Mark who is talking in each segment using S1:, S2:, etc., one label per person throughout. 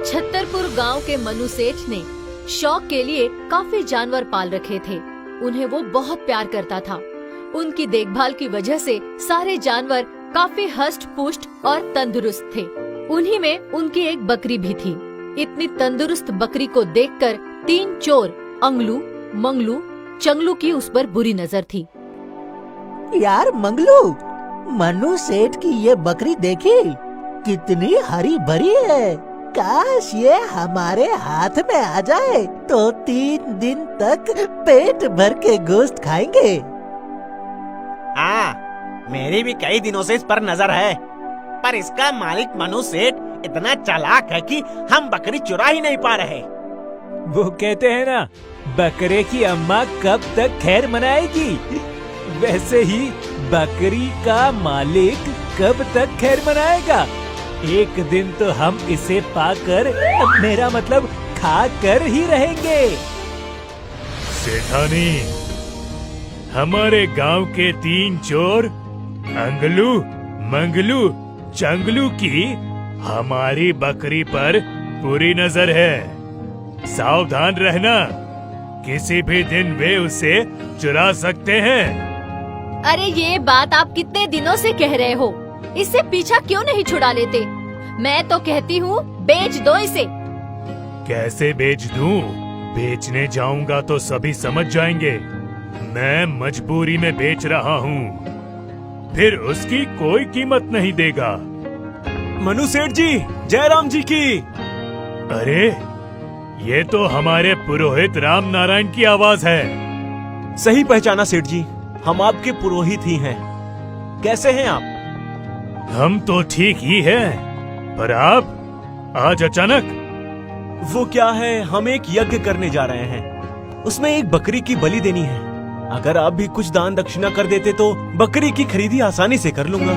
S1: छतरपुर गांव के मनु सेठ ने शौक के लिए काफी जानवर पाल रखे थे। उन्हें वो बहुत प्यार करता था। उनकी देखभाल की वजह से सारे जानवर काफी हष्ट पुष्ट और तंदुरुस्त थे। उन्हीं में उनकी एक बकरी भी थी। इतनी तंदुरुस्त बकरी को देखकर 3 चोर अंगलू, मंगलू, चंगलू की उस पर बुरी नजर थी।
S2: यार मंगलू, मनु सेठ की ये बकरी देखी, कितनी हरी भरी है। काश ये हमारे हाथ में आ जाए तो 3 दिन तक पेट भर के गोश्त खाएंगे।
S3: मेरी भी कई दिनों से इस पर नजर है, पर इसका मालिक मनु सेठ इतना चालाक है कि हम बकरी चुरा ही नहीं पा रहे।
S4: वो कहते हैं ना, बकरे की अम्मा कब तक खैर मनाएगी, वैसे ही बकरी का मालिक कब तक खैर मनाएगा। एक दिन तो हम इसे पाकर, मेरा मतलब खाकर ही रहेंगे।
S5: सेठानी, हमारे गांव के 3 चोर अंगलू, मंगलू, चंगलू की हमारी बकरी पर पूरी नजर है। सावधान रहना, किसी भी दिन वे उसे चुरा सकते हैं।
S1: अरे ये बात आप कितने दिनों से कह रहे हो, इससे पीछा क्यों नहीं छुड़ा लेते? मैं तो कहती हूँ बेच दो इसे।
S5: कैसे बेच दूं? बेचने जाऊंगा तो सभी समझ जाएंगे मैं मजबूरी में बेच रहा हूँ, फिर उसकी कोई कीमत नहीं देगा।
S4: मनु सेठ जी, जयराम जी की।
S5: अरे ये तो हमारे पुरोहित राम नारायण की आवाज है।
S4: सही पहचाना सेठ जी, हम आपके पुरोहित ही हैं। कैसे हैं आप?
S5: हम तो ठीक ही हैं, पर आप आज अचानक?
S4: वो क्या है, हम एक यज्ञ करने जा रहे हैं, उसमें एक बकरी की बलि देनी है। अगर आप भी कुछ दान दक्षिणा कर देते तो बकरी की खरीदी आसानी से कर लूंगा।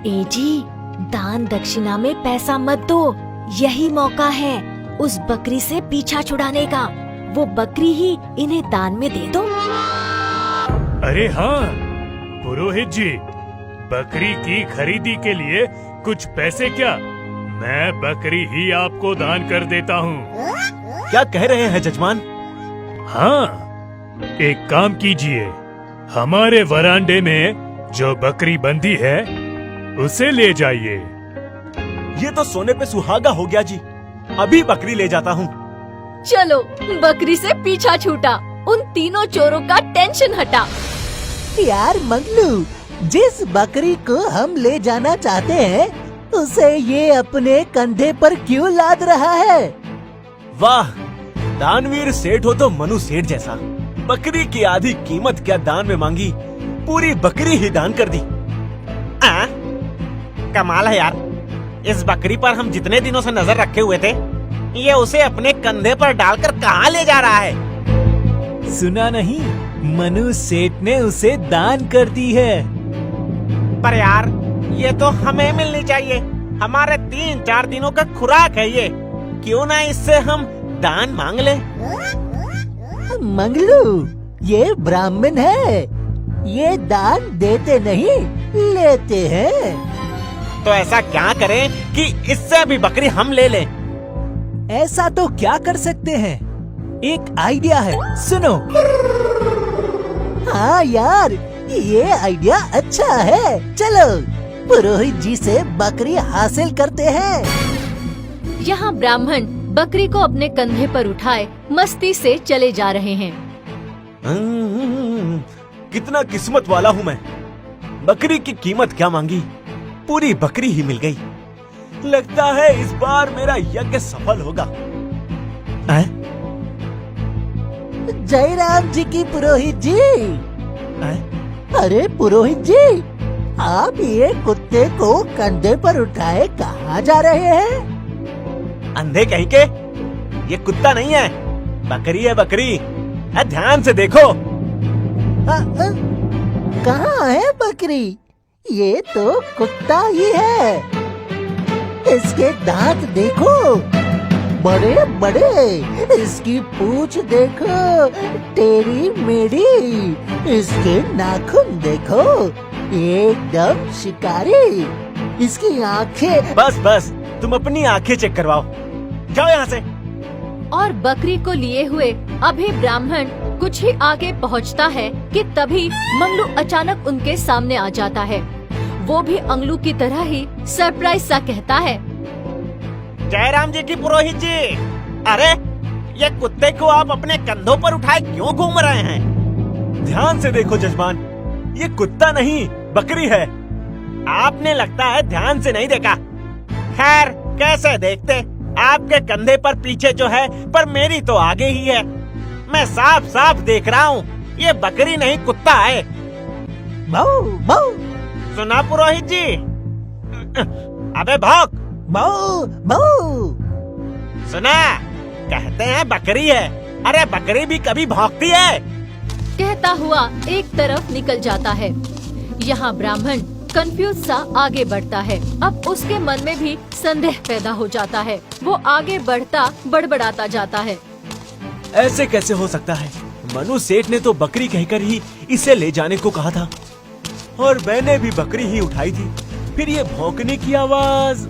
S1: ए जी, दान दक्षिणा में पैसा मत दो, यही मौका है उस बकरी से पीछा छुड़ाने का। वो बकरी ही इन्हें दान में दे दो।
S5: अरे हाँ पुरोहित जी, बकरी की खरीदी के लिए कुछ पैसे क्या? मैं बकरी ही आपको दान कर देता हूँ।
S4: क्या कह रहे हैं जजमान?
S5: हाँ, एक काम कीजिए, हमारे वरांडे में जो बकरी बंधी है उसे ले जाइए।
S4: ये तो सोने पे सुहागा हो गया जी, अभी बकरी ले जाता हूँ।
S1: चलो, बकरी से पीछा छूटा, उन तीनों चोरों का टेंशन हटा।
S2: यार मंगलू, जिस बकरी को हम ले जाना चाहते हैं उसे ये अपने कंधे पर क्यों लाद रहा है?
S4: वाह, दानवीर सेठ हो तो मनु सेठ जैसा। बकरी की आधी कीमत क्या दान में मांगी, पूरी बकरी ही दान कर दी।
S3: कमाल है यार, इस बकरी पर हम जितने दिनों से नजर रखे हुए थे, ये उसे अपने कंधे पर डालकर कहाँ ले जा रहा है?
S4: सुना नहीं, मनु सेठ ने उसे दान कर दी है।
S3: पर यार ये तो हमें मिलनी चाहिए, हमारे 3-4 दिनों का खुराक है ये। क्यों ना इससे हम दान मांग ले?
S2: मंगलू, ये ब्राह्मण है, ये दान देते नहीं लेते हैं।
S3: तो ऐसा क्या करें कि इससे भी बकरी हम ले लें?
S4: ऐसा तो क्या कर सकते हैं, एक आइडिया है, सुनो।
S2: हाँ यार, ये आइडिया अच्छा है। चलो पुरोहित जी से बकरी हासिल करते हैं।
S1: यहाँ ब्राह्मण बकरी को अपने कंधे पर उठाए मस्ती से चले जा रहे हैं।
S4: कितना किस्मत वाला हूँ मैं, बकरी की कीमत क्या मांगी, पूरी बकरी ही मिल गई। लगता है इस बार मेरा यज्ञ सफल होगा।
S2: जयराम जी की पुरोहित जी। अरे पुरोहित जी, आप ये कुत्ते को कंधे पर उठाए कहाँ जा रहे हैं?
S4: अंधे कहीं के, ये कुत्ता नहीं है, बकरी है बकरी। ध्यान से देखो।
S2: कहाँ है बकरी? ये तो कुत्ता ही है। इसके दांत देखो, बड़े बड़े, इसकी पूंछ देखो, टेढ़ी मेढ़ी, इसके नाखून देखो, एकदम शिकारी। इसकी आंखें।
S4: बस बस, तुम अपनी आंखें चेक करवाओ।
S3: जाओ यहाँ से।
S1: और बकरी को लिए हुए अभी ब्राह्मण कुछ ही आगे पहुंचता है कि तभी मंगलू अचानक उनके सामने आ जाता है। वो भी अंगलू की तरह ही सरप्राइज सा कहता है,
S3: जयराम जी की पुरोहित जी, अरे ये कुत्ते को आप अपने कंधों पर उठाए क्यों घूम रहे हैं? ध्यान से देखो जजमान, ये कुत्ता नहीं बकरी है। आपने लगता है ध्यान से नहीं देखा। खैर कैसे देखते, आपके कंधे पर पीछे जो है पर मेरी तो आगे ही है। मैं साफ साफ देख रहा हूँ, ये बकरी नहीं कुत्ता है।
S2: बाऊ बाऊ
S3: सुना पुरोहित जी? अबे भौंक।
S2: बाऊ बाऊ।
S3: सुना, कहते हैं बकरी है। अरे बकरी भी कभी भौंकती है?
S1: कहता हुआ एक तरफ निकल जाता है। यहाँ ब्राह्मण कंफ्यूज सा आगे बढ़ता है। अब उसके मन में भी संदेह पैदा हो जाता है। वो आगे बढ़ता बड़बड़ाता जाता है,
S3: ऐसे कैसे हो सकता है? मनु सेठ ने तो बकरी कहकर ही इसे ले जाने को कहा था और मैंने भी बकरी ही उठाई थी। फिर ये भौंकने की आवाज,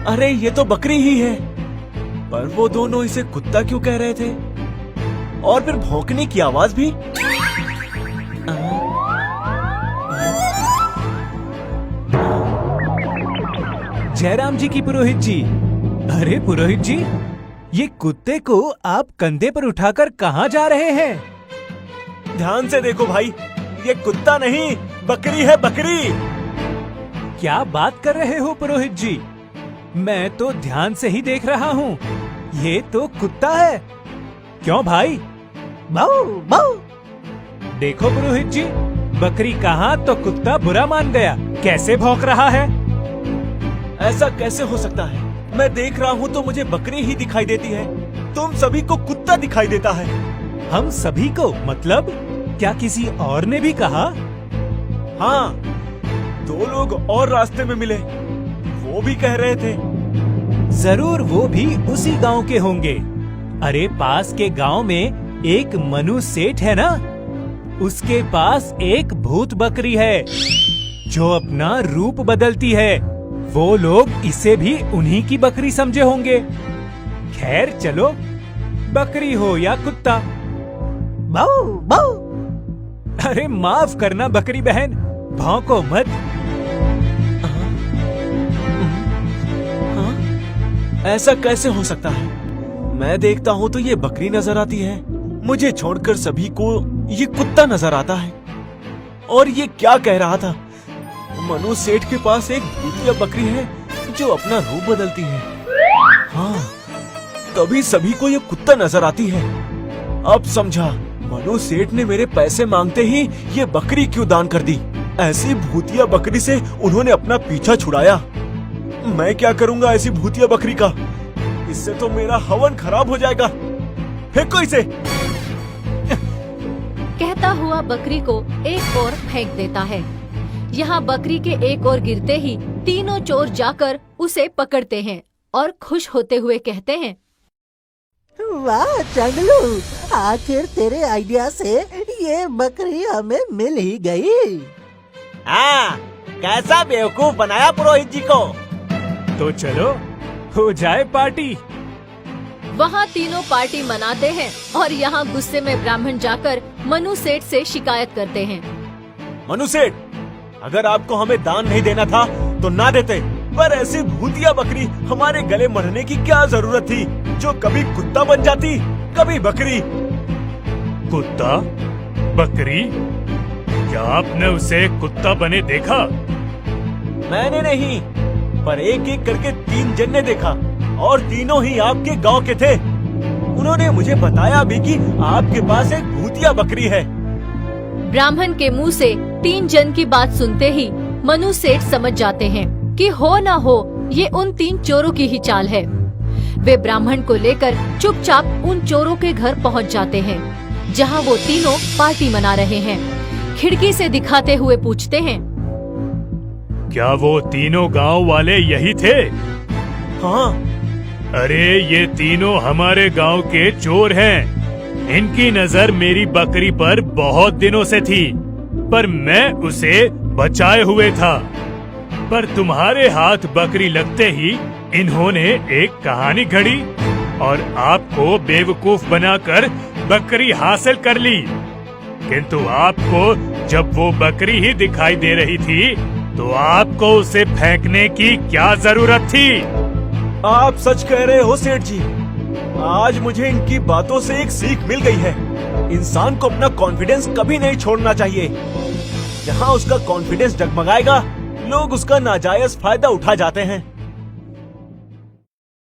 S3: अरे ये तो बकरी ही है। पर वो दोनों इसे कुत्ता क्यों कह रहे थे? और फिर भौंकने की आवाज भी।
S4: जयराम जी की पुरोहित जी। अरे पुरोहित जी, ये कुत्ते को आप कंधे पर उठाकर कहाँ जा रहे हैं?
S3: ध्यान से देखो भाई, ये कुत्ता नहीं बकरी है, बकरी।
S4: क्या बात कर रहे हो पुरोहित जी? मैं तो ध्यान से ही देख रहा हूँ, ये तो कुत्ता है। क्यों भाई?
S2: बाऊ बाऊ।
S4: देखो पुरोहित जी, बकरी कहाँ तो कुत्ता बुरा मान गया। कैसे भौंक रहा है?
S3: ऐसा कैसे हो सकता है? मैं देख रहा हूँ तो मुझे बकरी ही दिखाई देती है, तुम सभी को कुत्ता दिखाई देता है।
S4: हम सभी को मतलब? क्या किसी और ने भी कहा?
S3: हाँ, 2 लोग और रास्ते में मिले, वो भी कह रहे थे।
S4: जरूर वो भी उसी गांव के होंगे। अरे पास के गांव में एक मनु सेठ है ना, उसके पास एक भूत बकरी है जो अपना रूप बदलती है। वो लोग इसे भी उन्हीं की बकरी समझे होंगे। खैर चलो, बकरी हो या कुत्ता।
S2: बाऊ बाऊ।
S4: अरे माफ करना बकरी बहन, भौंको मत।
S3: ऐसा कैसे हो सकता है? मैं देखता हूँ तो ये बकरी नजर आती है, मुझे छोड़कर सभी को ये कुत्ता नजर आता है। और ये क्या कह रहा था? मनु सेठ के पास एक भूतिया बकरी है जो अपना रूप बदलती है। हाँ, तभी सभी को ये कुत्ता नजर आती है। अब समझा, मनु सेठ ने मेरे पैसे मांगते ही ये बकरी क्यों दान कर दी। ऐसी भूतिया बकरी से उन्होंने अपना पीछा छुड़ाया। मैं क्या करूंगा ऐसी भूतिया बकरी का? इससे तो मेरा हवन खराब हो जाएगा। फेंको इसे।
S1: कहता हुआ बकरी को एक ओर फेंक देता है। यहाँ बकरी के एक ओर गिरते ही तीनों चोर जाकर उसे पकड़ते हैं और खुश होते हुए कहते हैं,
S2: वाह चंगलू, आखिर तेरे आइडिया से ये बकरी हमें मिल ही गई।
S3: हाँ, कैसा बेवकूफ बनाया पुरोहित जी को।
S4: तो चलो हो जाए पार्टी।
S1: वहाँ तीनों पार्टी मनाते हैं और यहाँ गुस्से में ब्राह्मण जाकर मनु सेठ से शिकायत करते हैं।
S3: मनु सेठ, अगर आपको हमें दान नहीं देना था तो ना देते, पर ऐसी भूतिया बकरी हमारे गले मरने की क्या जरूरत थी, जो कभी कुत्ता बन जाती कभी बकरी।
S5: कुत्ता? बकरी? क्या आपने उसे कुत्ता बने देखा?
S3: मैंने नहीं, पर एक एक करके 3 जन ने देखा और तीनों ही आपके गांव के थे। उन्होंने मुझे बताया भी कि आपके पास एक भूतिया बकरी है।
S1: ब्राह्मण के मुंह से 3 जन की बात सुनते ही मनु सेठ समझ जाते हैं कि हो न हो ये उन 3 चोरों की ही चाल है। वे ब्राह्मण को लेकर चुपचाप उन चोरों के घर पहुंच जाते हैं, जहां वो तीनों पार्टी मना रहे हैं। खिड़की से दिखाते हुए पूछते हैं,
S5: क्या वो तीनों गांव वाले यही थे?
S3: हाँ।
S5: अरे ये तीनों हमारे गांव के चोर हैं। इनकी नजर मेरी बकरी पर बहुत दिनों से थी, पर मैं उसे बचाए हुए था। पर तुम्हारे हाथ बकरी लगते ही इन्होंने एक कहानी घड़ी और आपको बेवकूफ बनाकर बकरी हासिल कर ली। किंतु आपको जब वो बकरी ही दिखाई दे रही थी तो आपको उसे फेंकने की क्या जरूरत थी?
S3: आप सच कह रहे हो सेठ जी। आज मुझे इनकी बातों से एक सीख मिल गई है। इंसान को अपना कॉन्फिडेंस कभी नहीं छोड़ना चाहिए। जहाँ उसका कॉन्फिडेंस डगमगाएगा, लोग उसका नाजायज फायदा उठा जाते हैं।